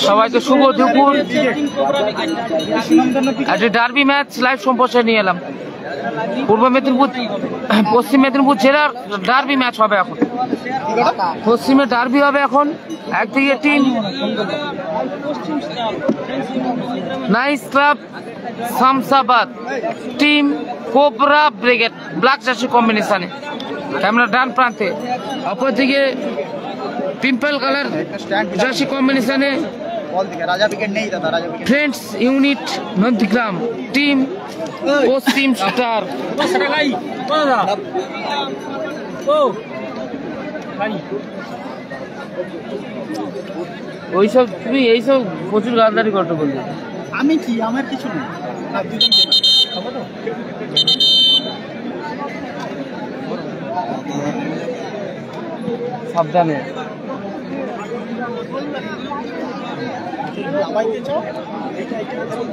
সবাইকে শুভ দুপুর। একটা ডার্বি ম্যাচ লাইভ সম্প্রচার নিয়ে এলাম। পূর্ব মেদিনীপুর পশ্চিম মেদিনীপুর জেলার ডার্বি ম্যাচ হবে এখন। পশ্চিমে ডার্বি হবে এখন। একদিকে team nice club Shamsabad, team cobra brigade black jersey কম্বিনেশনে ক্যামেরা ডান প্রান্তে। অপরদিকে পিম্পল কালার জার্সি কম্বিনেশনে ফ্রেন্ডস ইউনিট নন্দীগ্রাম, টিম পশ্চিম স্টার। ওইসব তুমি এইসব প্রচুর গালদারি করতে বললি। আমি কি, আমার কিছু নেই। সাবধানে।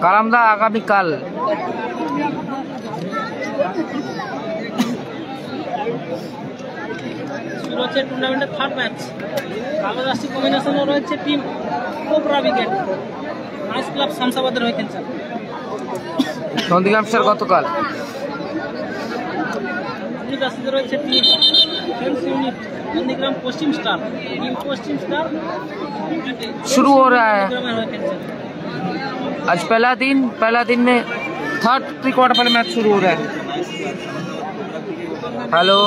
কালামদা আগামীকাল। শুরু হচ্ছে টুর্নামেন্টের থার্ড ম্যাচ। কালো জার্সি কম্বিনেশনে রয়েছে team cobra brigade, nice club শামসাবাদের হয়ে খেলছে। নন্দীগ্রাম স্টার গতকাল। জার্সিতে রয়েছে team friends unit Nandigram Paschim star, team Paschim star शुरू हो रहा है। आज पहला दिन में third pre quarter final match शुरू हो रहा है। हेलो,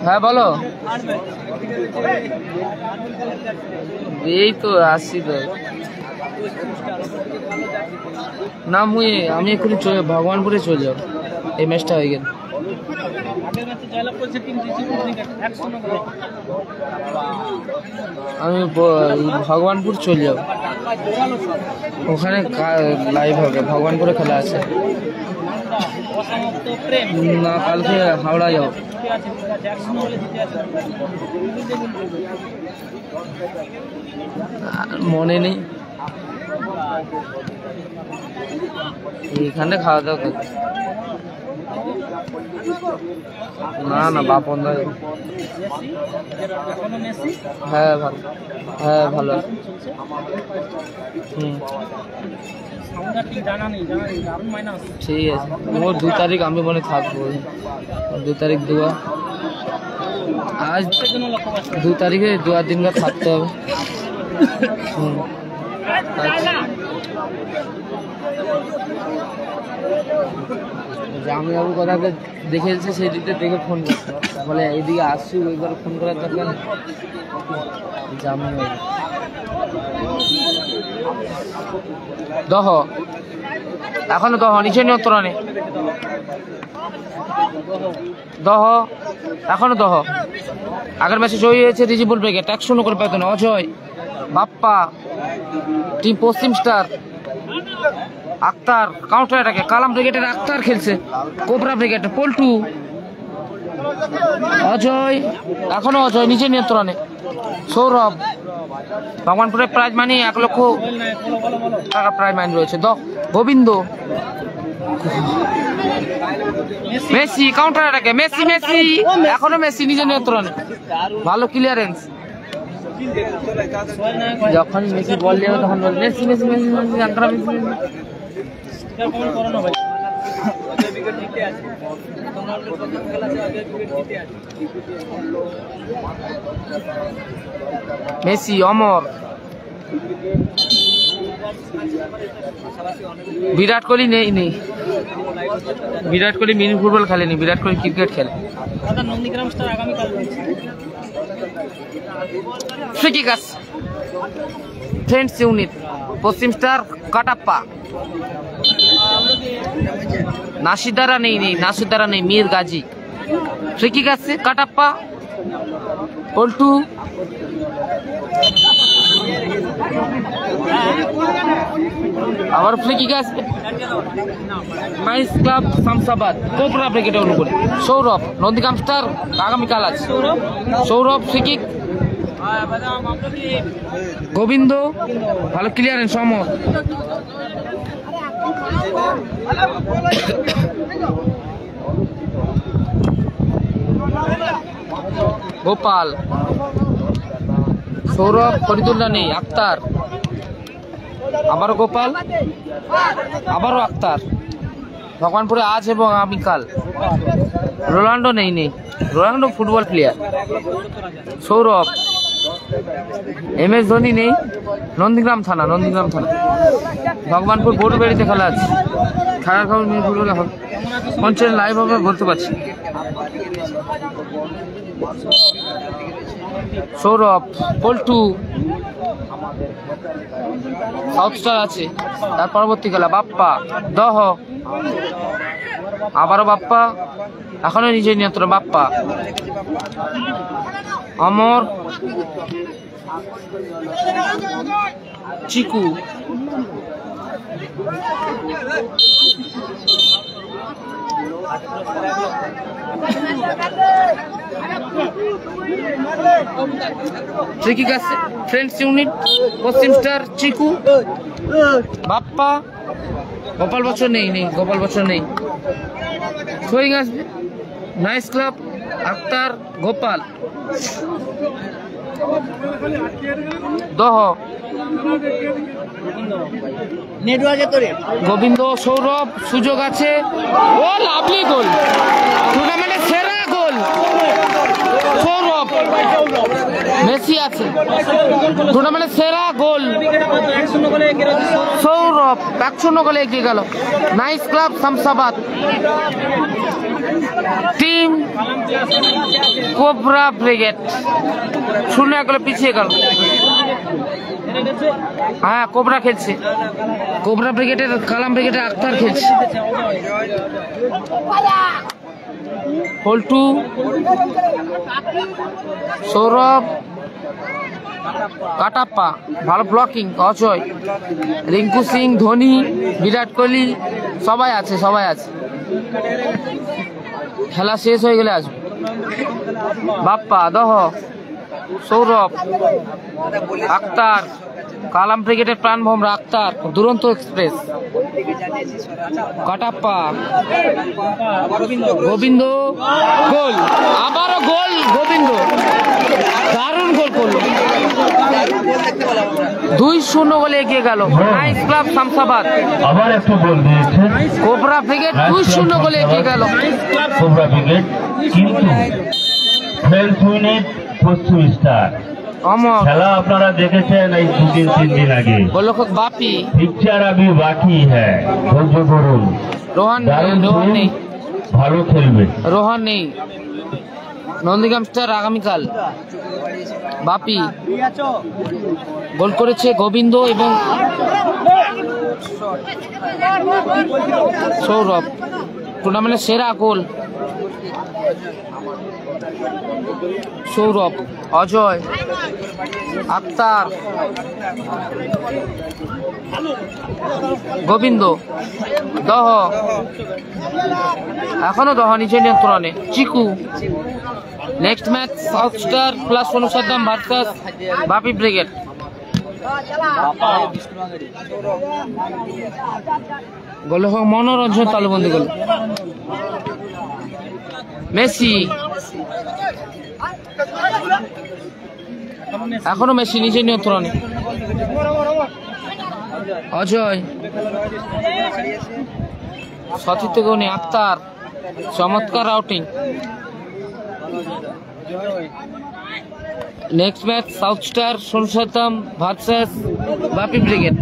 হ্যাঁ বলো। এই তো আসছি তো না, আমি এক্ষুনি ভগবানপুরে চলে যাবো। এই ম্যাচটা হয়ে গেল। আমি ভগবানপুর চলে যাব, ওখানে লাইভ হবে। ভগবানপুরে খেলা আছে না, কালকে হাওড়া যাবো। মনে নেই, এইখানে খাওয়া দাওয়া করছে। না না, বাপন দা। হ্যাঁ ভালো, হ্যাঁ ভালো। ঠিক আছে, মোর 2 তারিখ আমি মনে থাকবো। 2 তারিখ দুয়া, আজ 2 তারিখে 2 দিন থাকতে হবে। জামাইবাবু কথাকে দেখেছে, সেই দিকটা দেখে ফোন করতে বলে এইদিকে আসছি, ওইবার ফোন করার দরকার নেই। জামাইবাবু দহ এখনো দহ নিচে নিয়ন্ত্রণে, দহ এখনো দহ। আগের ম্যাচে জয়ী হয়েছে রিজিবুল ব্রিগেড 1-0 করে পেতন। অজয় বাপ্পা, টিম পশ্চিম স্টার আক্তার কাউন্টার অ্যাটাকে। কালাম ব্রিগেডের আক্তার খেলছে, কোবরা ব্রিগেডের পল্টু। অজয় এখনো অজয় নিজের নিয়ন্ত্রণে। সৌরভ, ভগবানপুরের প্রাইজ মানি 1 লক্ষ টাকা প্রাইজ মানি রয়েছে। গোবিন্দ, মেসি কাউন্টার অ্যাটাকে। মেসি এখনো মেসি নিজের নিয়ন্ত্রণে, ভালো ক্লিয়ারেন্স। যখন মেসি বল যাবে তখন ball Messi Messi Messi Messi আঙ্কারা মেসি। মেসি অমর। বিরাট কোহলি নেই। বিরাট কোহলি মিনি ফুটবল খেলেনি, বিরাট কোহলি ক্রিকেট খেলে। Friends unit Paschim star Kattappa. নাসিদারা নেই, মীর গাজী। ফ্রিকিক আসছে কাটাপ্পা, পল্টু। আবার ফ্রিকিক আসছে নাইস ক্লাব শামসাবাদ, কোবরা ব্রিগেডের অনুকূলে। সৌরভ, নন্দীগ্রাম স্টার আগামীকাল আছে। সৌরভ ফ্রিকিক। গোবিন্দ ভালো ক্লিয়ারেন্স। সমর গোপাল সৌরভ, ফরিদুল্লাহ নেই, আক্তার, আবারও গোপাল, আবারও আক্তার। ভগবানপুরে আজ এবং আগামীকাল। রোনাল্ডো নেই, Ronaldo football player. Sourav, MS Dhoni নেই, নন্দীগ্রাম থানা। ভগবানপুর গরুবাড়িতে খেলা আছে। খেলার খবর মঞ্চে লাইভ হবে বলতে পারছি। সৌরভ, পল্টু, সাউথ স্টার আছে। তার পরবর্তী খেলা বাপ্পা, দহ, আবারও বাপ্পা, এখনো নিজের নিয়ন্ত্রণ বাপ্পা। অমর, চিকু, ফ্রেন্ডস ইউনিট, পশ্চিম স্টার, চিকু, বাপ্পা, গোপাল বছর নেই, গোপাল বছর নেই। থ্রোয়িং আসবে নাইস ক্লাব, আক্তার, গোপাল, দহ, গোবিন্দ, সৌরভ, সুযোগ আছে। ও লাভলি গোল, টুর্নামেন্টের সেরা গোল সৌরভ। মেসি আছে, টুর্নামেন্টের সেরা গোল সৌরভ। 1-0 গোলে এগিয়ে গেল। Nice club Shamsabad. Team cobra brigade 0-1 গোলে পিছিয়ে গেল। হ্যাঁ, কোবরা খেলছে। কোবরা ব্রিগেডের, কালাম ব্রিগেডের আক্তার খেলছে। পল্টু, সৌরভ, কাটাপ্পা, ভালো ব্লকিং, অজয়, রিঙ্কু সিং, ধোনি, বিরাট কোহলি, সবাই আছে। খেলা শেষ হয়ে গেলে আসবে। বাপ্পা, দহ, সৌরভ, আক্তার, কালাম ব্রিগেডের প্রাণভোমরা আক্তার, দুরন্ত এক্সপ্রেস, কাটাপ্পা, গোবিন্দ, গোল, আবারও গোল গোবিন্দ, দারুণ গোল করলো। 2-0 গোলে এগিয়ে গেল। Nice club Shamsabad. আবার একটু গোল দিয়েছে কোবরা ব্রিগেড 2-0 গোলে এগিয়ে গেল। কোবরা ব্রিগেড, কিন্তু ফ্রেন্ডস ইউনিট, পশ্চিম স্টার। অমর, খেলা আপনারা দেখেছেন এই 2-3 দিন আগে। গোলরক্ষক বাপি, পিকচার अभी বাকি হ্যাঁ, ধৈর্য করুন। রোহন নেই, ভালো খেলবে। রোহন নেই। নন্দীগ্রাম স্টার আগামীকাল। বাপি গোল করেছে, গোবিন্দ এবং সৌরভ। টুর্নামেন্টের সেরা গোল সৌরভ, অজয়, আক্তার, গোবিন্দ, দহ, এখনো দহ নিচে নিয়ন্ত্রণে। Chiku. Next match south star plus অনুসাদ্দাম ভার্সাস বাপি ব্রিগেড। গোলরক্ষক মনোরঞ্জন তালুবন্দি গোল। মেসি, এখনো মেসি নিজে নিয়ন্ত্রণে। অজয়, সতীর্থ গণি, আক্তার, চমৎকার outing. Next match south star সোনসাতাম ভার্সাস বাপি ব্রিগেড।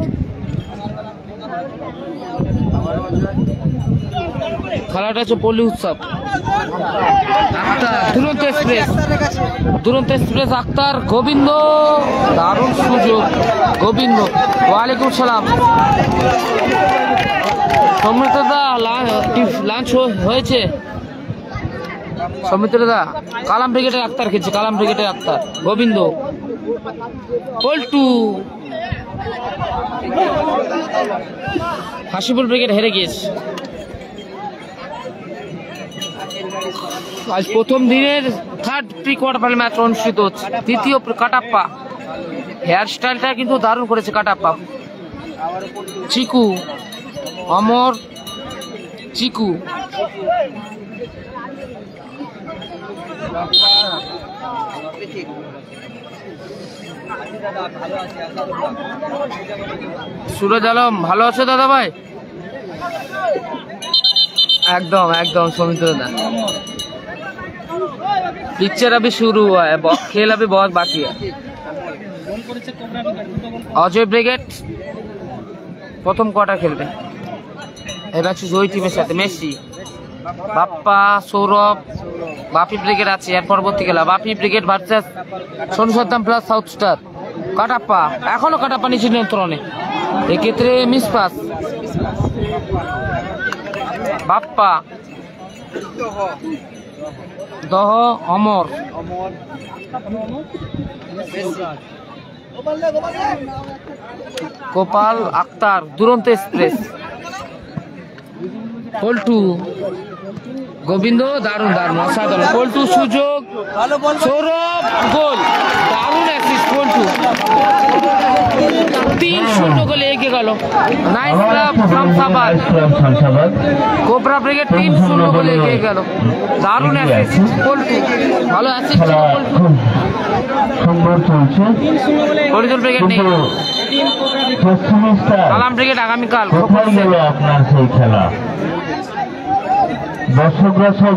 খেলাটা হচ্ছে পল্লী উৎসব। আক্তার, দুরন্ত এক্সপ্রেস, আক্তার, গোবিন্দ, দারুণ সুযোগ গোবিন্দ। ওয়ালাইকুম সালাম। সৌমিত্রদা, লাঞ্চ হয়েছে? সৌমিত্রদা, কালাম ব্রিগেডের আক্তার খেলছে, কালাম ব্রিগেডের আক্তার, গোবিন্দ, পল্টু, হাসিপুর ব্রিগেড হেরে গিয়েছে। আজ প্রথম দিনের third pre quarter final match অনুষ্ঠিত হচ্ছে। তৃতীয় কাটাপ্পা, হেয়ার স্টাইলটা কিন্তু দারুণ করেছে কাটাপ্পা। চিকু, অমর, চিকু, সুরজ আলম ভালো আছে দাদা ভাই? एकदम एकदम सौमित्र दा पिक्चर अभी शुरू हुआ है, खेल अभी बहुत बाकी है। अजय ब्रिगेड प्रथम क्वार्टर खेलবে এই ম্যাচে জয়ী টিমের সাথে মেসি, বাপ্পা, সৌরভ, বাপি ব্রিগেড আছে। এর পরবর্তী খেলা Bapi brigade versus Sonu Saddam plus south star. Kattappa এখনো কাটাপ্পা নিচে নিয়ন্ত্রণে, এক্ষেত্রে মিস পাস। বাপ্পা, দহ, অমর, গোপাল, আক্তার, দুরন্ত এক্সপ্রেস, পল্টু, গোবিন্দ, দারুণ দারুণ অসাধারণ। পল্টু সুযোগ, সৌরভ, গোল, দারুণ অ্যাসিস্ট পল্টু। 3-0 গোলে এগিয়ে গেল nice club Shamsabad. Cobra brigade 3-0 গোলে এগিয়ে গেল, দারুণ অ্যাসিস্ট পল্টু, ভালো অ্যাসিস্ট সুন্দর চলছে। হরিজন ব্রিগেড নেই, কালাম ব্রিগেড আগামীকাল। কোথায় গেল আপনার সেই খেলা? দর্শকরা সব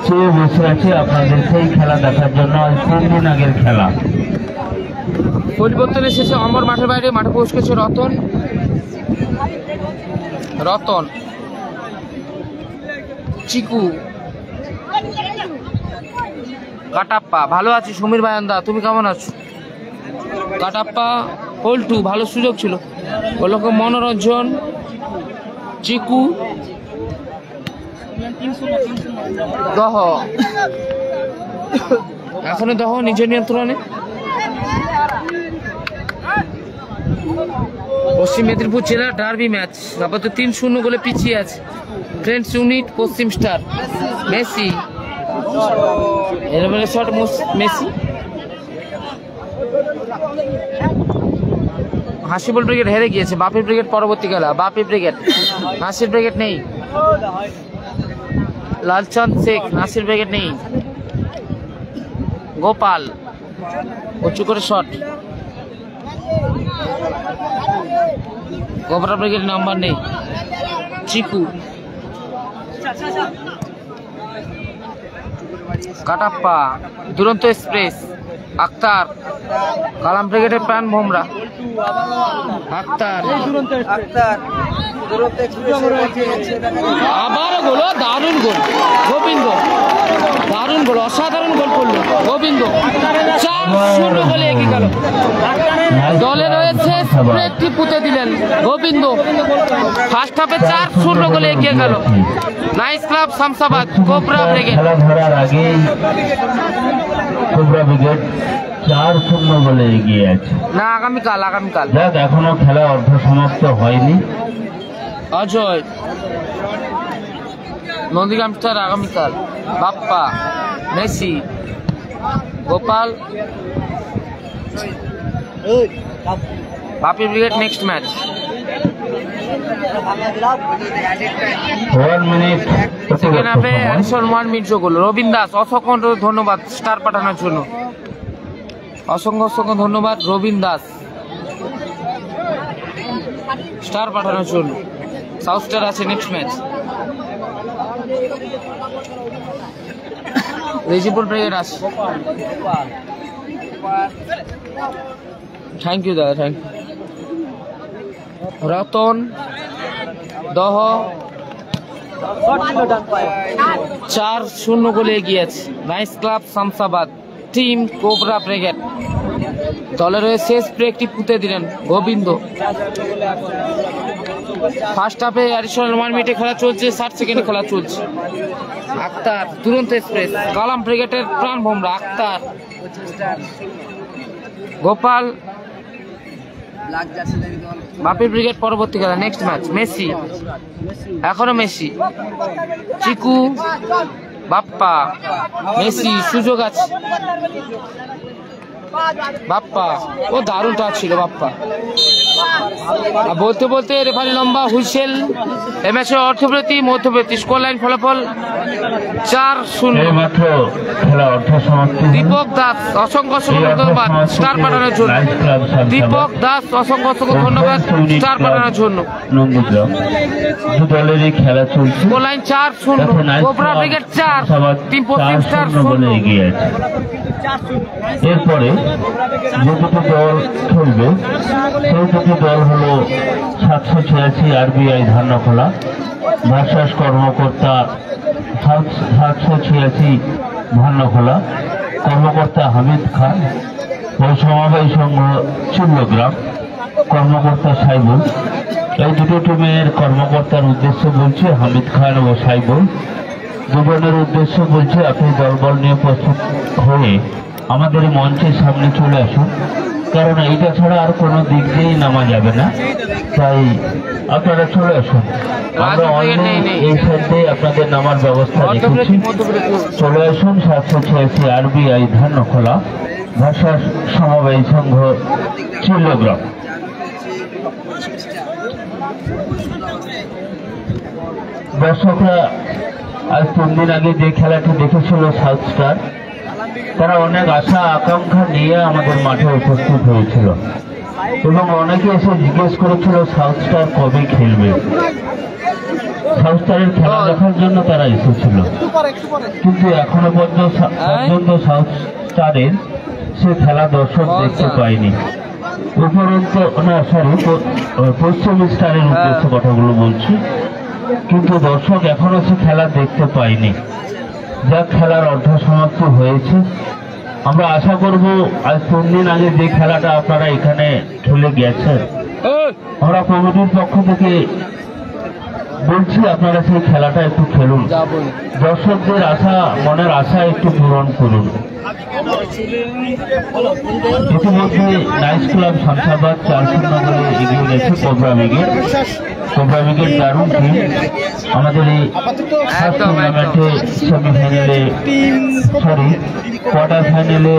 চেয়ে বসে আছে আপনাদের সেই খেলা দেখার জন্য। আজ 3 দিন আগের খেলা। পরিবর্তনের শেষে অমর মাঠের বাইরে, মাঠে প্রবেশ করছে রতন। রতন, চিকু, কাটাপ্পা, ভালো আছি সমীর ভাইন্দা, তুমি কেমন আছো? কাটাপ্পা, পল্টু, ভালো সুযোগ ছিল, ওলোক মনোরঞ্জন, চিকু, দহ, এখনো দহ নিজের নিয়ন্ত্রণে। পশ্চিম মেদিনীপুর জেলার ডার্বি ম্যাচ আপাতত 3-0 গোলে পিছিয়ে আছে friends unit Paschim star. Messi, এরপরে শট মেসি। হাসিবুল ব্রিগেড হেরে গিয়েছে, বাপি ব্রিগেড পরবর্তী খেলা। বাপি ব্রিগেড, নাসির ব্রিগেড নেই, লালচাঁদ শেখ, নাসির ব্রিগেড নেই, গোপাল উঁচু করে শট, কোবরা ব্রিগেড নাম্বার নেই, চিকু, কাটাপ্পা, দুরন্ত এক্সপ্রেস, আক্তার, কালাম ব্রিগেডের প্রাণ ভোমরা, আক্তার, আবারও গোল, দারুণ গোল গোবিন্দ, দারুণ গোল, অসাধারণ গোল করলো গোবিন্দ। 4-0 গোলে এগিয়ে গেল, দলে রয়েছে স্প্রেকটি পুঁতে দিলেন গোবিন্দ। ফার্স্ট হাফে 4-0 গোলে এগিয়ে গেল nice club Shamsabad. Cobra brigade খেলা ধরার আগেই কোবরা ব্রিগেড 4-0 গোলে এগিয়ে আছে। না, আগামীকাল, আগামীকাল। যাক, এখনো খেলা অর্ধ সমাপ্ত হয়নি। অজয়, নন্দীগ্রাম স্টার আগামীকাল। Bappa, Messi, Gopal, Bapi brigade next match. 1 minute second হাফে অ্যাডিশন 1 মিনিট যোগ হলো। রবীন দাস, অসংখ্য ধন্যবাদ স্টার পাঠানোর জন্য, অসংখ্য অসংখ্য ধন্যবাদ রবীন দাস স্টার পাঠানোর জন্য। সাউথ স্টার আছে নেক্সট ম্যাচ। রেজিপুর ব্রিগেড আছে। থ্যাংক ইউ দাদা, থ্যাংক ইউ। রতন, দহ 4-0 গোলে এগিয়ে আছে nice club Shamsabad. Team cobra brigade দলের হয়ে শেষ ব্রেকটি পুঁতে দিলেন গোবিন্দ। ফার্স্ট হাফে অ্যাডিশনাল 1 মিনিটে খেলা চলছে, 60 সেকেন্ডে খেলা চলছে। আক্তার, দুরন্ত এক্সপ্রেস, কালাম ব্রিগেডের প্রাণ ভোমরা, আক্তার, গোপাল, বাপি ব্রিগেড পরবর্তী খেলা নেক্সট ম্যাচ। মেসি, এখনো মেসি, চিকু, বাপ্পা, মেসি, সুযোগ আছে, বাপ্পা, ও দারুণ টাচ ছিল বাপ্পা। বলতে বলতে রেফারি লম্বা হুইসেল। এ ম্যাচের অর্থপ্রতি মধ্যপ্রতি স্কোর লাইন ফলাফল 4-0। এই মাত্র খেলা অর্ধ সমাপ্তি হলো। দীপক দাস অসংখ্য এই অর্ধ ধন্যবাদ সমাপ্তিতে স্টার পাঠানোর জন্য। লায়ন্স ক্লাব শামসাবাদ দীপক দাস অসংখ্য ও ধন্যবাদ ফ্রেন্ডস ইউনিট স্টার ক্লাব পাঠানোর জন্য। নন্দীগ্রাম দু দলেরই খেলা চলছে। গোলাইন 4-0, তাতে Lions cobra club brigade 4, Shamsabad team পশ্চিম স্টার 4-0 বলে 0। এগিয়ে আছে। এরপরে যে দুটি দল খেলবে সেই দুটি দল হলো 786 আরবিআই ধান্যখোলা ভার্সাস কর্মকর্তা 786 ধান্যখোলা, কর্মকর্তা হামিদ খান ও সমবায় সংঘ চিল্লগ্রাম, কর্মকর্তা সাইবুল। এই দুটো টিমের কর্মকর্তার উদ্দেশ্য বলছে হামিদ খান ও সাইবুল, দুজনের উদ্দেশ্য বলছে আপনি দলবল নিয়ে প্রস্তুত হয়ে আমাদের এই মঞ্চের সামনে চলে আসুন, কারণ এইটা ছাড়া আর কোনো দিক দিয়েই নামা যাবে না, তাই আপনারা চলে আসুন। আমরা অলরেডি এই সাইডে আপনাদের নামার ব্যবস্থা রেখেছি। চলে আসুন 786 আরবিআই ধান্যখোলা ভার্সাস সমবায় সংঘ চিল্লগ্রাম। দর্শকরা আজ 3 দিন আগে যে খেলাটি দেখেছিল সাউথ স্টার, তারা অনেক আশা আকাঙ্ক্ষা নিয়ে আমাদের মাঠে উপস্থিত হয়েছিল এবং অনেকে এসে জিজ্ঞেস করেছিল সাউথ স্টার কবে খেলবে। সাউথ স্টারের খেলা দেখার জন্য তারা এসেছিল, কিন্তু এখনো পর্যন্ত সাউথ স্টারের সে খেলা দর্শক দেখতে পায়নি। উপরন্তু না সরি পশ্চিম স্টারের উদ্দেশ্যে কথাগুলো বলছি, কিন্তু দর্শক এখনো সে খেলা দেখতে পায়নি। যা খেলার অর্ধ সমাপ্তি হয়েছে, আমরা আশা করব আজ 3 দিন আগে যে খেলাটা আপনারা এখানে খেলে গেছেন, আমরা কমিটির পক্ষ থেকে বলছি আপনারা সেই খেলাটা একটু খেলুন, দর্শকদের আশা মনের আশা একটু পূরণ করুন। ইতিমধ্যে লায়ন্স ক্লাব শামসাবাদ 4-0 বলে এগিয়ে গেছে কোবরা ব্রিগেড। কোবরা ব্রিগেড দারুণ টিম, আমাদের এই ফার্স্ট টুর্নামেন্টে সেমিফাইনালে কোয়ার্টার ফাইনালে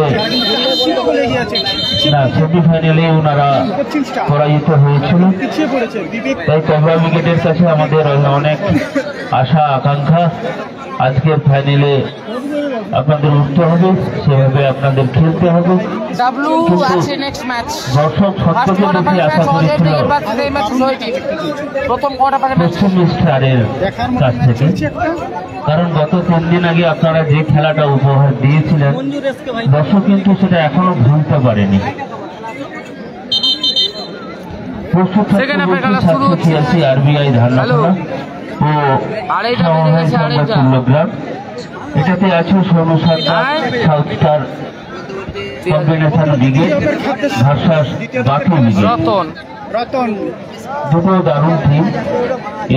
না সেমিফাইনালে ওনারা পরাজিত হয়েছিল। তাই কোবরা ব্রিগেডের কাছে আমাদের অনেক আশা আকাঙ্ক্ষা, আজকের ফাইনালে আপনাদের উঠতে হবে, সেভাবে আপনাদের খেলতে হবে। দর্শক সত্যকে দেখে আশা করেছিল পশ্চিম স্টারের কাছ থেকে, কারণ গত 3 দিন আগে আপনারা যে খেলাটা উপহার দিয়েছিলেন দর্শক কিন্তু সেটা এখনো ভুলতে পারেনি। প্রস্তুত থাকতে আরবিআই ধান্যখোলা ও চিল্লগ্রাম, এটাতে আছে Sonu Sarkar south star combination brigade versus বাকি ব্রিগেড, দুটো দারুণ টিম।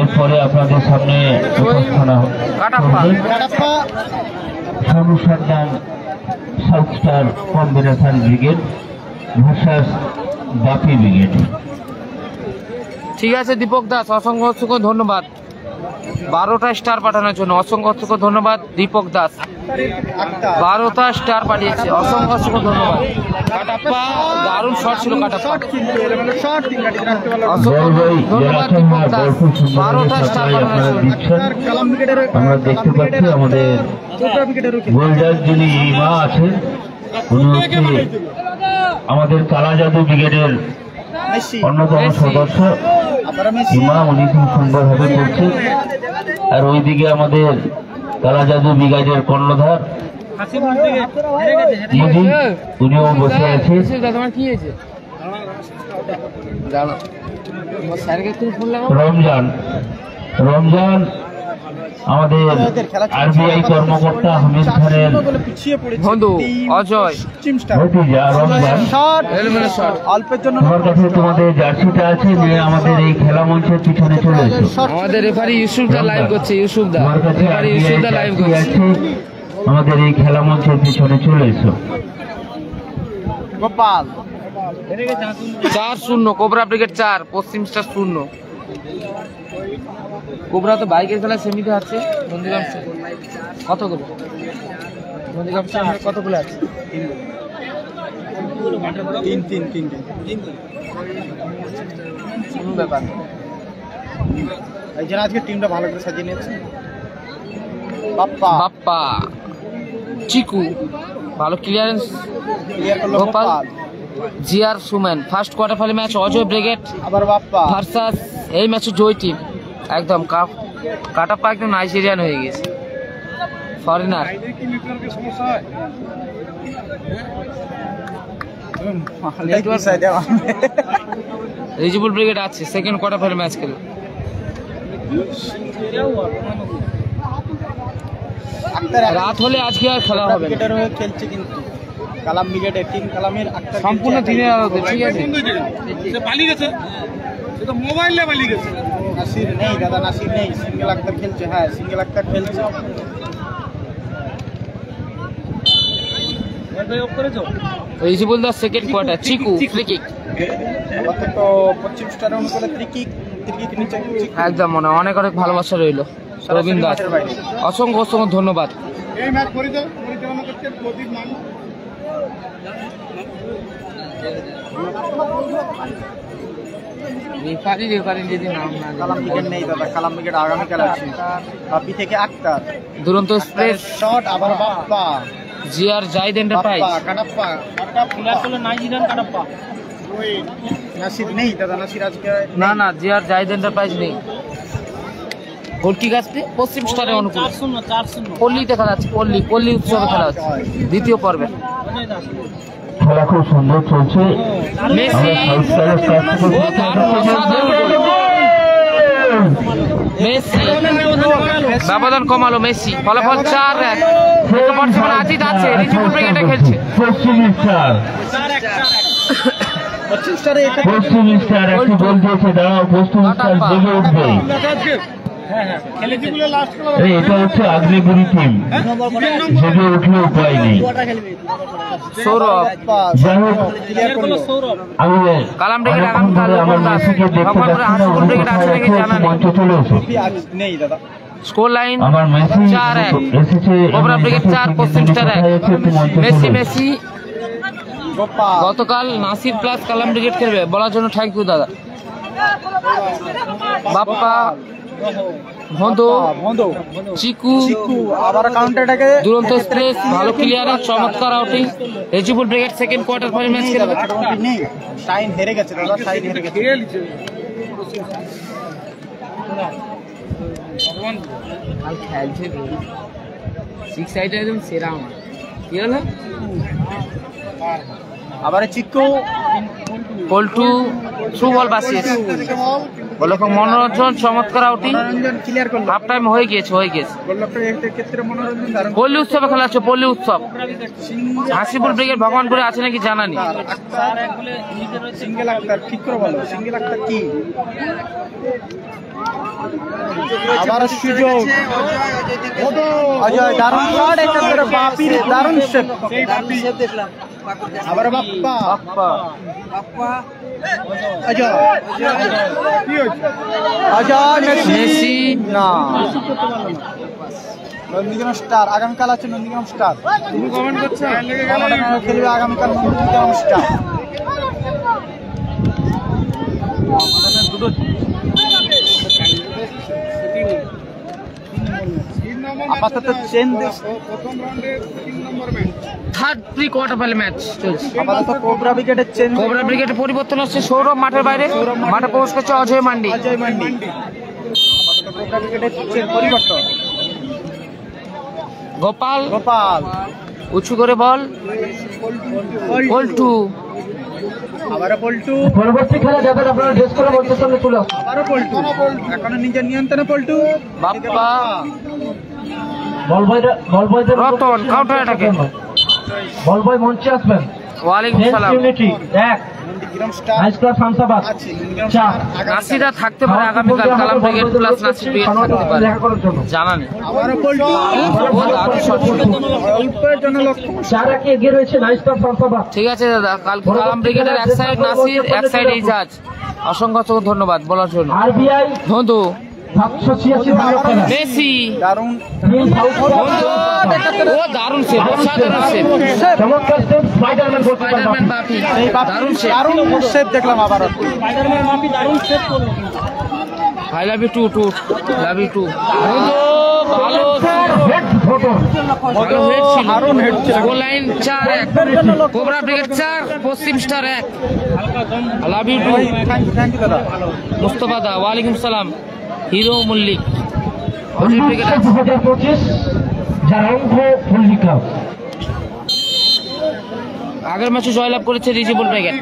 এরপরে আপনাদের সামনে উপস্থাপনা করবেন Sonu Sarkar south star combination brigade versus বাকি ব্রিগেড। ঠিক আছে দীপক দাস, অসংখ্য ধন্যবাদ 12টা স্টার পাঠানোর জন্য। অসংখ্য ধন্যবাদ দীপক দাস, 12টা স্টার পাঠিয়েছে, অসংখ্য ধন্যবাদ। কাটাপ্পা দারুণ শট ছিল, কাটাপ্পা অসংখ্য ধন্যবাদ দীপক দাস, 12টা স্টার পাঠানোর জন্য। আমরা দেখতে পাচ্ছি আমাদের গোলজার যিনি ইমা আছেন, উনি হচ্ছে আমাদের কালা জাদু ব্রিগেডের অন্যতম সদস্য ইমা, উনি খুব সুন্দরভাবে করছে। আর ওইদিকে আমাদের কালা জাদু ব্রিগেডের কর্ণধার মুজিব, উনিও বসে আছে। রমজান আমাদের আরবিআই কর্মকর্তা হামিদ খানের বন্ধু অজয় ভতিজা রমজান, তোমার কাছে তোমাদের জার্সিটা আছে, নিয়ে আমাদের এই খেলা মঞ্চের পিছনে চলে এসো। আমাদের রেফারি ইউসুফদা লাইভ করছে, ইউসুফদা তোমার কাছে রেফারি ইউসুফদা লাইভ জার্সি করছে। আছে, আমাদের এই খেলা মঞ্চের পিছনে চলে এসো। 4-0 কোবরা ব্রিগেড 4 পশ্চিম স্টার 0। কোবরা তো বাইকের খেলা সেমিতে আছে। নন্দীগ্রাম কতগুলো? নন্দীগ্রাম কতগুলো আছে? 3 কোনো ব্যাপার না। এই জন্য আজকে টিমটা ভালো করে সাজিয়ে নিয়েছে। বাপ্পা চিকু ভালো clearance Gopal GR Sumen first quarter final match Ajay brigade versus এই ম্যাচে জয় টিম একদম কাটাপ্পা একদম নাইজেরিয়ান হয়ে গেছে ফরেনার রিজিবুল ব্রিগেড আছে সেকেন্ড কোয়ার্টার ফাইনাল ম্যাচ খেলে রাত হলে আজকে আর খেলা হবে খেলছে কিন্তু কালাম ব্রিগেডের টিম কালামের সম্পূর্ণ দিনের আলোতে ঠিক আছে পালিয়ে গেছে তো মোবাইলে পালিয়ে গেছে নাসির নেই দাদা নাসির নেই সিঙ্গেল আক্তার খেলছে হ্যাঁ সিঙ্গেল আক্তার খেলছে রিজিবুল দা সেকেন্ড কোয়ার্টার চিকু ফ্রি কিক তো 25 স্টার রাউন্ড করে ফ্রি কিক নিচে একদম মনে অনেক অনেক ভালোবাসা রইল রবীন্দ্র দাস অসংখ্য অসংখ্য ধন্যবাদ এই ম্যাচ পরিচালনা করছে প্রদীপ মান রেফারি যদি নাম না কালাম ব্রিগেড নেই দাদা কালাম ব্রিগেড আগামীকাল আছে বাপি থেকে আক্তার দুরন্ত স্প্রেস শট আবার Bappa GR zaid enterprise Kattappa Nigerian Kattappa Nasir নেই দাদা নাসির আজকে না জিআর জাইদ এন্টারপ্রাইজ নেই গোলকি গাছটি পশ্চিম স্টারের অনুকূল 4-0 পল্লীতে খেলা আছে পল্লী উৎসবে খেলা হচ্ছে দ্বিতীয় পর্বে খেলা খুব সুন্দর চলছে মেসি মেসি ব্যবধান কমালো মেসি ফলাফল 4-1 বর্তমানে আজিত আছে রিজিবুল ব্রিগেডে খেলছে পশ্চিম স্টার পশ্চিম স্টারে পশ্চিম স্টার একটি গোল দিয়েছে দাঁড়াও পশ্চিম স্টার জেগে উঠবে এই এটা হচ্ছে আগ্নেয়গিরি টিম জেগে উঠলে উপায় নেই সৌরভ যাই হোক আমি কালাম ব্রিগেড অনেকক্ষণ ধরে আমার মেসিকে দেখতে পাচ্ছি না উনি কোথায় আছে একটু মঞ্চে চলে এসো নেই দাদা স্কোর লাইন আমার মেসি 4-1 এসেছে কোবরা ব্রিগেড 4 পশ্চিম স্টার 1 মেসি গতকাল নাসির প্লাস কালাম ব্রিগেড খেলবে বলার জন্য থ্যাংক ইউ দাদা বাপ্পা বন্ধু চিকু আবার কাউন্টারটাকে দুরন্ত স্প্রেস ভালো ক্লিয়ারেন্স চমৎকার outing Rijibul brigade second quarter final match খেলবে নেই সাইন হেরে গেছে দাদা সাইন হেরে গেছে কাল খেলছে 6 সাইড একদম সেরা আমার কি হলো আবার চিকু পল্টু থ্রু বল বাসিস বলো মনোরঞ্জন চমৎকার আউটিং মনোরঞ্জন ক্লিয়ার করলো হাফ টাইম হয়ে গেছে গোলরক্ষকের ক্ষেত্রে মনোরঞ্জন দারুণ পল্লী উৎসবে খেলা হচ্ছে পল্লী উৎসব হাসিবুল ব্রিগেড ভগবানপুরে আছে নাকি জানা নেই সিঙ্গেল আক্তার ঠিক করে বলো সিঙ্গেল আক্তার কি আবার সুযোগ অজয় দারুণ শট একেবারে বাপির দারুণ শেপ দেখলাম আবার বাপ্পা অজয় অজয় মেসি না নন্দীগ্রাম স্টার আগামীকাল আছে নন্দীগ্রাম স্টার তুমি কমেন্ট করছো খেলবে আগামীকাল নন্দীগ্রাম স্টার আপাতত third pre quarter final match চলছে আপাতত কোবরা ব্রিগেডের চেন কোবরা ব্রিগেডে পরিবর্তন হচ্ছে সৌরভ মাঠের বাইরে মাঠে প্রবেশ করছে অজয় মান্ডি অজয় মান্ডি আপাতত কোবরা ব্রিগেডের চেন পরিবর্তন গোপাল গোপাল উঁচু করে বল পল্টু আবারও পল্টু পরবর্তী খেলা যাবেন আপনারা ড্রেস করে মঞ্চের সামনে চলে আসুন আবারও পল্টু এখনো নিজের নিয়ন্ত্রণে পল্টু বাপ্পা বলবয়দের রতন কাউন্টার অ্যাটাকে বলবয় মঞ্চে আসবেন ওয়ালাইকুম সালাম unity 1 Nandigram star nice club Shamsabad আছে নন্দীগ্রাম 4 স্টার নাসিরা থাকতে পারে আগামীকাল কালাম ব্রিগেড প্লাস নাসির ব্রিগেড থাকতে পারে দেখা করার জন্য জানা নেই আবারও পল্টু ও দারুণ শট ছিল। অল্পের জন্য লক্ষ্য 4 একে এগিয়ে রয়েছে নাইস ক্লাব শামসাবাদ ঠিক আছে দাদা কাল কালাম ব্রিগেডের এক সাইড নাসির এক সাইড ইজাজ অসংখ্য অসংখ্য ধন্যবাদ বলার জন্য আরবিআই বন্ধু 786 ভালো খেলা মেসি দারুণ বন্ধু ও দারুণ সেভ অসাধারণ সেভ চমৎকার সেভ স্পাইডারম্যান গোলকিপার স্পাইডারম্যান বাপি এই বাপি দারুণ সেভ দারুণ সেভ দেখলাম আবারও স্পাইডারম্যান মাপি দারুণ সেভ করলো I love you too love you too বন্ধু ভালো হেড ফটো ভালো হেড ছিল গোল লাইন 4-1 কোবরা ব্রিগেড 4 পশ্চিম star 1 love you too thank you দাদা মুস্তফা দা ওয়ালাইকুম সালাম হিরো মল্লিক অজিত ব্রিগেড 2025 যার অঙ্ক ফুললি ক্লাব আগের ম্যাচে জয়লাভ করেছে রিজিবল ব্রিগেড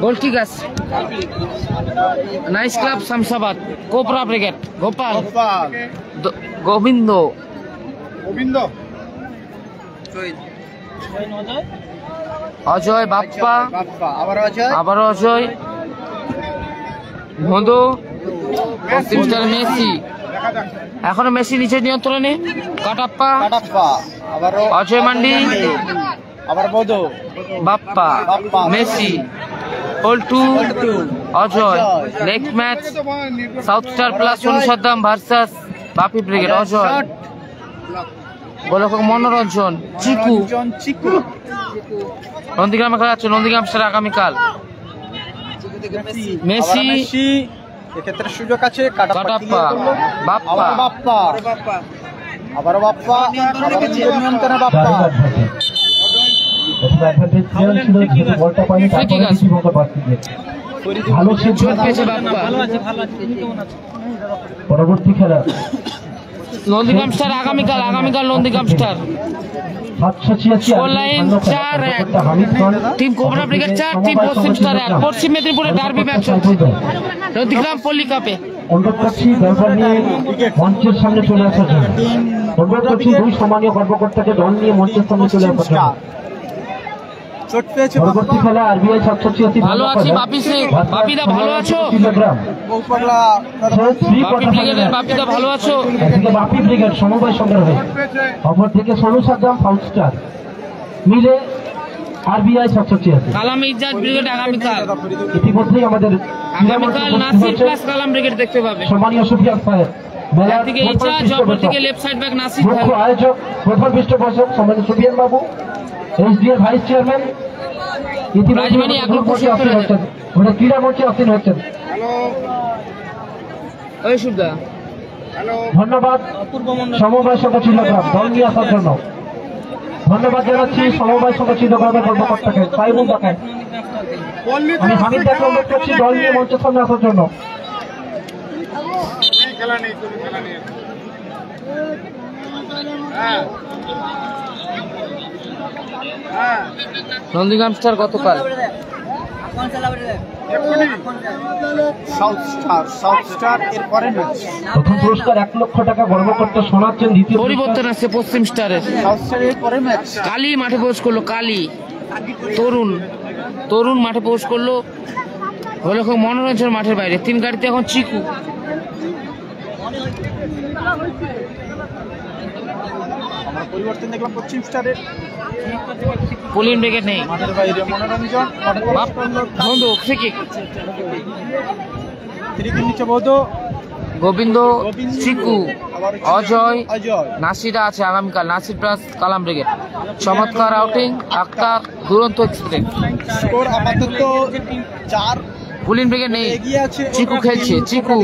গোল ঠিক আছে nice club Shamsabad cobra brigade Gopal Gobinda Gobinda Ajay Bappa Bappa আবার অজয় মধু পশ্চিম স্টার মেসি এখনো মেসি নিচের নিয়ন্ত্রণে কাটাপ্পা কাটাপ্পা আবারও অজয় মান্ডি আবার বদো Bappa Messi Paltu Ajay next match south star plus Sonu Saddam versus Bapi brigade Ajay গোলক মনোরঞ্জন চিকু চিকু নন্দীগ্রামে খেলা হচ্ছে নন্দীগ্রাম স্টার আগামীকাল মেসি এক্ষেত্রে সুযোগ আছে কাটাপ্পা বাপ্পা আবারও বাপ্পা নিয়ন্ত্রণে বাপ্পা পরবর্তী খেলা নন্দীগ্রাম স্টার আগামীকাল Nandigram star line 4-1 team cobra brigade 4 team পশ্চিম স্টার 1 পশ্চিম মেদিনীপুরে ডার্বি ম্যাচ হচ্ছে নন্দীগ্রাম পল্লী কাপে অনুরোধ করছি দলবল নিয়ে মঞ্চের সামনে চলে আসার জন্য অনুরোধ করছি দুই সম্মানীয় কর্মকর্তাকে দল নিয়ে মঞ্চের সামনে চলে আসার জন্য পরবর্তী খেলা আরবিআই 786 ভালো আছি বাপি সিং বাপিদা ভালো আছো বাপি ব্রিগেডের বাপিদা ভালো আছো এদিকে বাপি ব্রিগেড সমবায় সংগ্রহ অপর থেকে সোনু সাদ্দাম ফাউল স্টার মিলে আরবিআই 786 কালাম ইজাজ ব্রিগেড আগামীকাল ইতিমধ্যেই আমাদের আগামীকাল নাসির প্লাস কালাম ব্রিগেড দেখতে পাবে সম্মানীয় সুফিয়ান সাহেব একদিকে ইজাজ অপর দিকে লেফট সাইড ব্যাক নাসির মুখ্য আয়োজক প্রধান পৃষ্ঠপোষক সম্মানীয় সুফিয়ান বাবু এসডিএর ভাইস চেয়ারম্যান রাজবাড়ী এক লক্ষ 70 হাজার ওটা ক্রীড়া মঞ্চে আসীন হচ্ছেন ওই সুদা ধন্যবাদ সমবায় সংঘ চিল্লাগ্রাম দল নিয়ে আসার জন্য ধন্যবাদ জানাচ্ছি সমবায় সংঘ চিল্লাগ্রামের কর্মকর্তাকে সাইবুল দাকে আমি হামিদ দাকে অনুরোধ করছি দল নিয়ে মঞ্চের সামনে আসার জন্য নন্দীগ্রাম স্টার গতকাল প্রথম পুরস্কার 1 লক্ষ টাকা কর্মকর্তা শোনাচ্ছেন দ্বিতীয় পরিবর্তন আছে পশ্চিম স্টারের কালী মাঠে প্রবেশ করলো কালী তরুণ মাঠে প্রবেশ করলো হলো মনোরঞ্জন মাঠের বাইরে 3 গাড়িতে এখন চিকু পরিবর্তন দেখলাম পশ্চিম স্টারের পুলিন ব্রিগেড নেই মাঠের বাইরে মনোরঞ্জন বন্ধু ফ্রিকিক নিচে বৌদ্ধ গোবিন্দ চিকু অজয় অজয় নাসিরা আছে আগামীকাল নাসির প্লাস কালাম ব্রিগেড চমৎকার আউটিং আক্তার দুরন্ত এক্সপ্রেস স্কোর আপাতত 4 পুলিন ব্রিগেড নেই এগিয়ে আছে চিকু খেলছে চিকু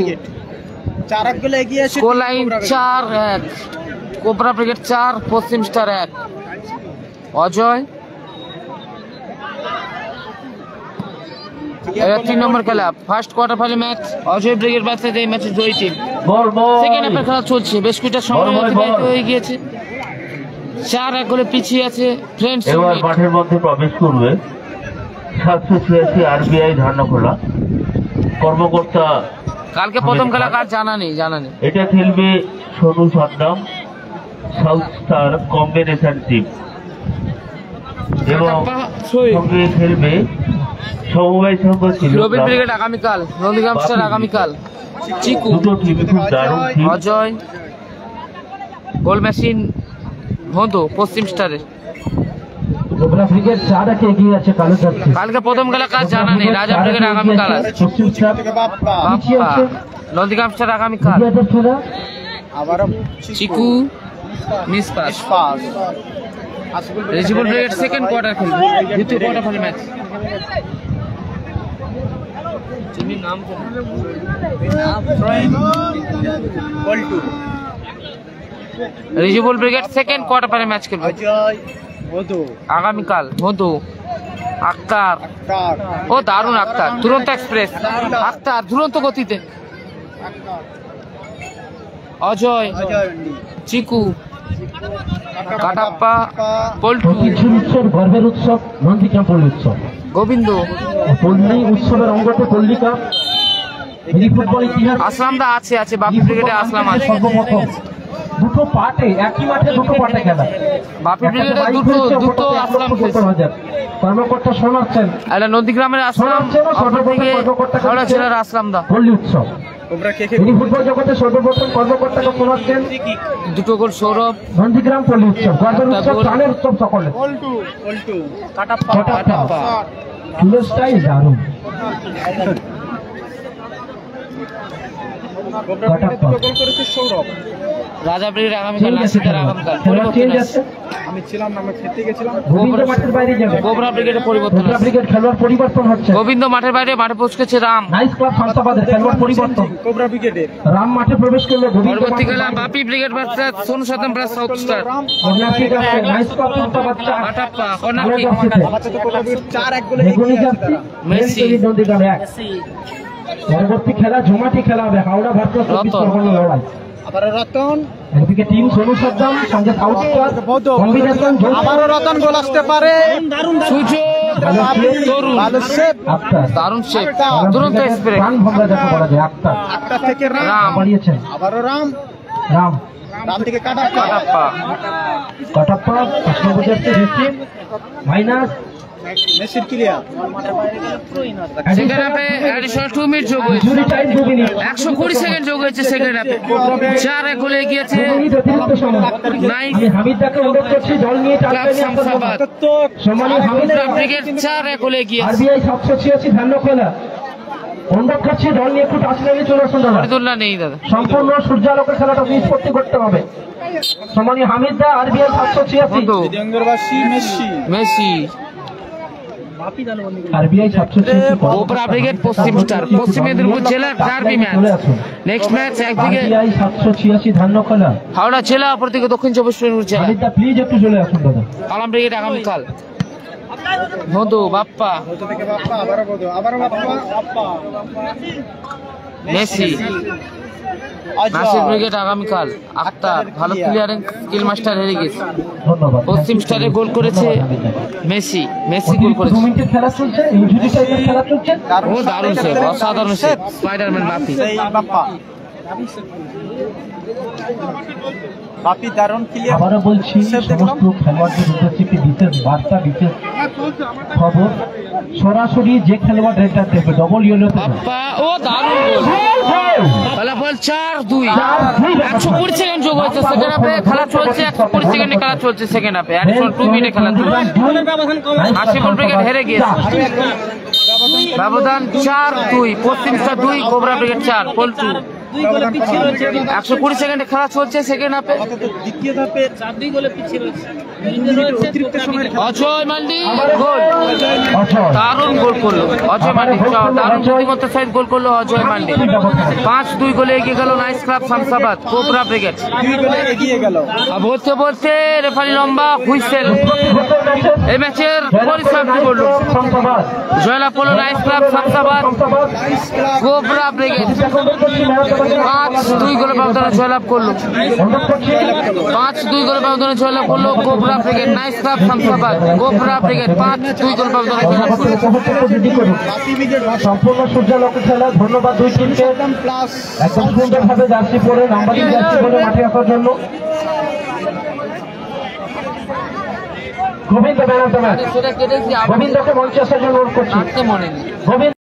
4 গোলে এগিয়ে আছে স্কোর লাইন 4-1 কোবরা ব্রিগেড 4 পশ্চিম স্টার 1 অজয় এবার 3 নম্বর খেলা first quarter final match Ajay brigade versus এই ম্যাচের জয়ী টিম সেকেন্ড হাফের খেলা চলছে বেশ কিছুটা সময় অতিবাহিত হয়ে গিয়েছে 4-1 গোলে পিছিয়ে আছে ফ্রেন্ডস এবার মাঠের মধ্যে প্রবেশ করবে 786 আরবিআই ধারণখোলা কর্মকর্তা কালকে প্রথম খেলা কার জানা নেই এটা খেলবে Sonu Saddam south star combination team এবং সঙ্গে খেলবে সমবায় সংঘ ছিল রবি ব্রিগেড আগামীকাল নন্দীগ্রাম স্টার আগামীকাল চিকু দুটো টিম খুব দারুণ টিম অজয় গোল মেশিন বন্ধু পশ্চিম স্টারের কোবরা ব্রিগেড 4 এগিয়ে আছে কালো যাচ্ছে কালকে প্রথম খেলা কাজ জানা নেই রাজা ব্রিগেড আগামীকাল আছে পশ্চিম স্টার বাপ্পা নন্দীগ্রাম স্টার আগামীকাল এগিয়ে খেলা আবারও চিকু মিস পাস রিজিবল ব্রিগেড সেকেন্ড কোয়ার্টার খেলবে দ্বিতীয় কোয়ার্টার ফাইনাল ম্যাচ নাম পল্টু রিজিবল brigade second quarter final match খেলবে অজয় মধু আগামীকাল। মধু, আক্তার, আক্তার ও দারুণ আক্তার, দুরন্ত এক্সপ্রেস, আক্তার দুরন্ত গতিতে, অজয়, অজয় চিকু, কাটাপ্পা, পল্টু, ঐতিহ্যের উৎসব, গর্বের উৎসব নন্দীগ্রাম পল্লী উৎসব। গোবিন্দ, পল্লী উৎসবের অঙ্গতে পল্লী কাপ। এই ফুটবল ইতিহাস আসলাম দা আছে আছে বাপি ব্রিগেডে আসলাম আছে। সর্বপ্রথম দুটো পার্টে, একই মাঠে দুটো পার্টে খেলা। বাপি ব্রিগেডে দুটো আসলাম খেলছে। কর্মকর্তা শোনাচ্ছেন এটা নন্দীগ্রামের আসলাম, অপরদিকে হাওড়া জেলার আসলাম দা। পল্লী উৎসব তোমরা কে কে এই ফুটবল জগতে সর্বপ্রথম কর্মকর্তাকে শোনাচ্ছেন দুটো গোল সৌরভ, নন্দীগ্রাম পল্লী উৎসব, গর্বের উৎসব, প্রাণের উৎসব সকলে। পল্টু পল্টু কাটাপ্পা, কাটাপ্পা, ফুলের স্টাইল দারুণ। কাটাপ্পা গোল করেছে সৌরভ। রাজা ব্রিগেড আগামীকাল, চেঞ্জ আছে, নাসিকের আগামীকাল খেলোয়াড় পরিবর্তন চেঞ্জ আছে। আছে। আমি ছিলাম না, আমি খেতে গেছিলাম। গোবিন্দ মাঠের বাইরে যাবে। গোবরা ব্রিগেডে পরিবর্তন গোবরা আছে। ব্রিগেড খেলোয়াড় পরিবর্তন হচ্ছে। গোবিন্দ মাঠের বাইরে, মাঠে পৌঁছেছে রাম। নাইস ক্লাব শামসাবাদের খেলোয়াড় পরিবর্তন। কোবরা ব্রিগেডের রাম মাঠে প্রবেশ করলো। গোবিন্দ পরবর্তীকালে বাপি ব্রিগেড ভার্সেস সোনু সাতম plus south star. Nice club Shamsabad Kattappa, corner kick, আমাদের তো কোবরা ব্রিগেড 4-1 গোলে বেগুনি এগিয়ে আছে জার্সি, তারা। মেসি, নন্দীগ্রাম 1। পরবর্তী খেলা জমাটি খেলা হবে, হাওড়া ভার্সেস চব্বিশ রতন। পরগনা লড়াই। আবার রতন, একদিকে টিম সোনু সাদ্দাম সঙ্গে সাউথ স্টার কম্বিনেশন আবারও রতন গোল আসতে পারে। সুযোগ, তরুণ, ভালো সেভ। আক্তার দারুণ শেপ, দুরন্ত এক্সপ্রেস, প্রাণ ভোমরা যাকে বলা যায়। আক্তার একটা থেকে রাম, রাম, বাড়িয়েছেন। আবারও রাম, রাম রাম থেকে কাটাপ্পা, কাটাপ্পা, কাটাপ্পা কৃষ্ণবজারকে রিসিভ মাইনাস মেসির ক্লিয়ার। সেকেন্ড হাফে অ্যাডিশনাল 2 মিনিট যোগ হয়েছে, ইনজুরি টাইম 2 মিনিট। 120 সেকেন্ড যোগ হয়েছে সেকেন্ড হাফে। 4-1 গোলে এগিয়েছে 2 মিনিট অতিরিক্ত সময়। নাইস আমি হামিদদাকে অনুরোধ করছি দল নিয়ে ক্লাব টানতে নিয়ে আসার জন্য। শামসাবাদ। সম্মানী হামিদ গোবরা ব্রিগেড 4-1 গোলে এগিয়েছে। আরবিআই 786 ধান্য খেলা অনুরোধ করছি দল নিয়ে একটু টাচলে নিয়ে চলে আসুন দাদা। ফরিদুল্লাহ নেই দাদা। সম্পূর্ণ সূর্যালোকের খেলাটা নিষ্পত্তি করতে হবে। সম্মানী হামিদদা আরবিআই 786 বন্ধু, দিগঙ্গরবাসী মেসি। মেসি, আরবিআই 786 গোবরা ব্রিগেড পশ্চিম স্টার, পশ্চিম মেদিনীপুর জেলার ডার্বি ম্যাচ। চলে আসুন। নেক্সট ম্যাচ একদিকে আরবিআই 786 ধান্য খেলা। হাওড়া জেলা, অপরদিকে দক্ষিণ চব্বিশ পরগনা জেলা। হামিদদা প্লিজ একটু চলে আসুন দাদা। আলাম ব্রিগেড আগামীকাল। মধু, বাপ্পা, বলতে থেকে বাপ্পা, আবারও বধু, আবারও বাপ্পা, মেসি, নাসির ব্রিগেড আগামীকাল। আক্তার, ভালো ক্লিয়ারিং, স্কিল মাস্টার হেরে গেছে। ধন্যবাদ। পশ্চিম স্টারে গোল করেছে মেসি, মেসি গোল করেছে। 2 মিনিটের খেলা চলছে, ইনজুরি টাইমের খেলা চলছে। ও দারুণ সেভ, অসাধারণ সেভ, স্পাইডারম্যান বাপি। সেই বাপ্পা, বাপি দারুণ ক্লিয়ার। আবারও বলছি সমস্ত খেলোয়াড়দের উদ্দেশ্যে একটি বিশেষ বার্তা, বিশেষ খবর। সরাসরি যে খেলোয়াড় রেডটা দেবে ডবল ইয়েলো বাপ্পা, ও দারুণ গোল। ফলাফল 4-2। 120 সেকেন্ড যোগ হয়েছে সেকেন্ড হাফে, খেলা চলছে 120 সেকেন্ডে খেলা চলছে সেকেন্ড হাফে। অ্যাডিশনাল 2 মিনিটে খেলা চলছে। নাসিবুল ব্রিগেড হেরে গিয়েছে। ব্যবধান 4-2, পশ্চিম স্টার 2, গোবরা ব্রিগেড 4। পল্টু 2 গোলে পিছিয়ে রয়েছে। 120 সেকেন্ডে খেলা চলছে সেকেন্ড হাফে। দ্বিতীয় ধাপে 4-2 গোলে পিছিয়ে রয়েছে। অতিরিক্ত সময়ের খেলা। অজয় মান্ডি গোল, অজয় দারুণ গোল করলো অজয় মান্ডি, দারুণ বুদ্ধিমত্তার সহিত গোল করলো অজয় মান্ডি। 5-2 গোলে এগিয়ে গেল nice club Shamsabad, Gobra brigade. 2 গোলে এগিয়ে গেল। আর বলতে বলতে রেফারি লম্বা হুইসেল, এই ম্যাচের পরিসমাপ্তি করলো। শামসাবাদ জয়লাভ করলো nice club Shamsabad, Gobra brigade. 5-2 গোলে ব্যবধানে জয়লাভ করলো। 5-2 গোলে ব্যবধানে জয়লাভ করলো Gobra brigade. Nice club Shamsabad, Gobra brigade 5-2 গোলে ব্যবধানে জয়লাভ করলো। বাপি ব্রিগেড সম্পূর্ণ সূর্যালোকের খেলা। ধন্যবাদ দুই টিমকে প্লাস একদম সুন্দরভাবে জার্সি পরে নাম্বারিং জার্সি পরে মাঠে আসার জন্য। Gobinda man of the match, সেটা কেটেছি, গোবিন্দকে মঞ্চে আসার জন্য অনুরোধ করছি। মনে নেই। গোবিন্দ